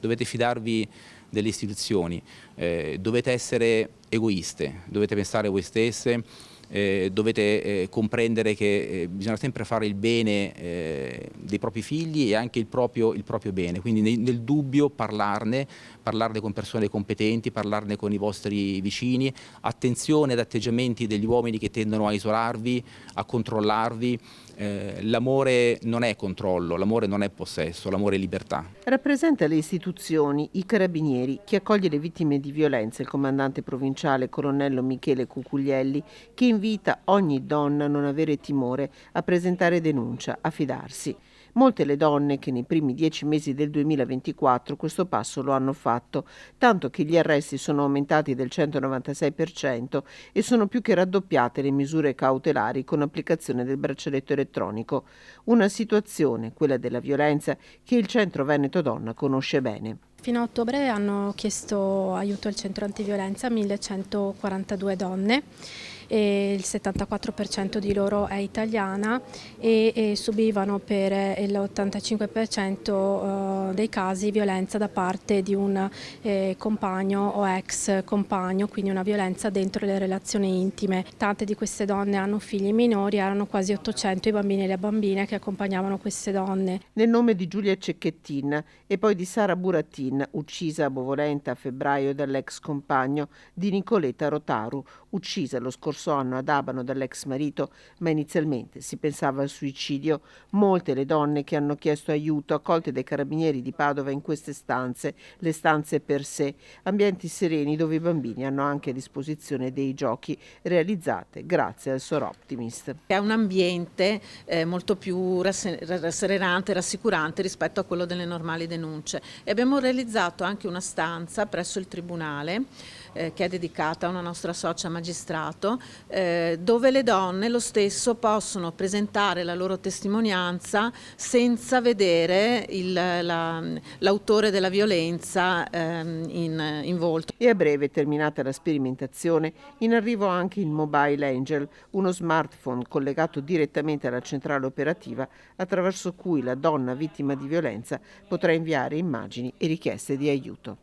dovete fidarvi delle istituzioni, dovete essere egoiste, dovete pensare a voi stesse, dovete comprendere che bisogna sempre fare il bene dei propri figli e anche il proprio bene, quindi nel dubbio parlarne con persone competenti, parlarne con i vostri vicini, attenzione ad atteggiamenti degli uomini che tendono a isolarvi, a controllarvi. L'amore non è controllo, l'amore non è possesso, l'amore è libertà. Rappresenta le istituzioni, i carabinieri, chi accoglie le vittime di violenza, il comandante provinciale colonnello Michele Cucuglielli, che invita ogni donna a non avere timore, a presentare denuncia, a fidarsi. Molte le donne che nei primi 10 mesi del 2024 questo passo lo hanno fatto, tanto che gli arresti sono aumentati del 196% e sono più che raddoppiate le misure cautelari con applicazione del braccialetto elettronico. Una situazione, quella della violenza, che il Centro Veneto Donna conosce bene. Fino a ottobre hanno chiesto aiuto al centro antiviolenza 1142 donne. E il 74% di loro è italiana e subivano per l'85% dei casi violenza da parte di un compagno o ex compagno, quindi una violenza dentro le relazioni intime. Tante di queste donne hanno figli minori, erano quasi 800 i bambini e le bambine che accompagnavano queste donne. Nel nome di Giulia Cecchettin e poi di Sara Burattin, uccisa a Bovolenta a febbraio dall'ex compagno, di Nicoletta Rotaru, uccisa lo scorso anno ad Abano dall'ex marito, ma inizialmente si pensava al suicidio. Molte le donne che hanno chiesto aiuto, accolte dai carabinieri di Padova in queste stanze, le stanze per sé, ambienti sereni dove i bambini hanno anche a disposizione dei giochi, realizzate grazie al Soroptimist. È un ambiente molto più rasserenante, rassicurante rispetto a quello delle normali denunce. E abbiamo realizzato anche una stanza presso il Tribunale che è dedicata a una nostra socia magistrato, dove le donne lo stesso possono presentare la loro testimonianza senza vedere l'autore della violenza in volto. E a breve, terminata la sperimentazione, in arrivo anche il Mobile Angel, uno smartphone collegato direttamente alla centrale operativa attraverso cui la donna vittima di violenza potrà inviare immagini e richieste di aiuto.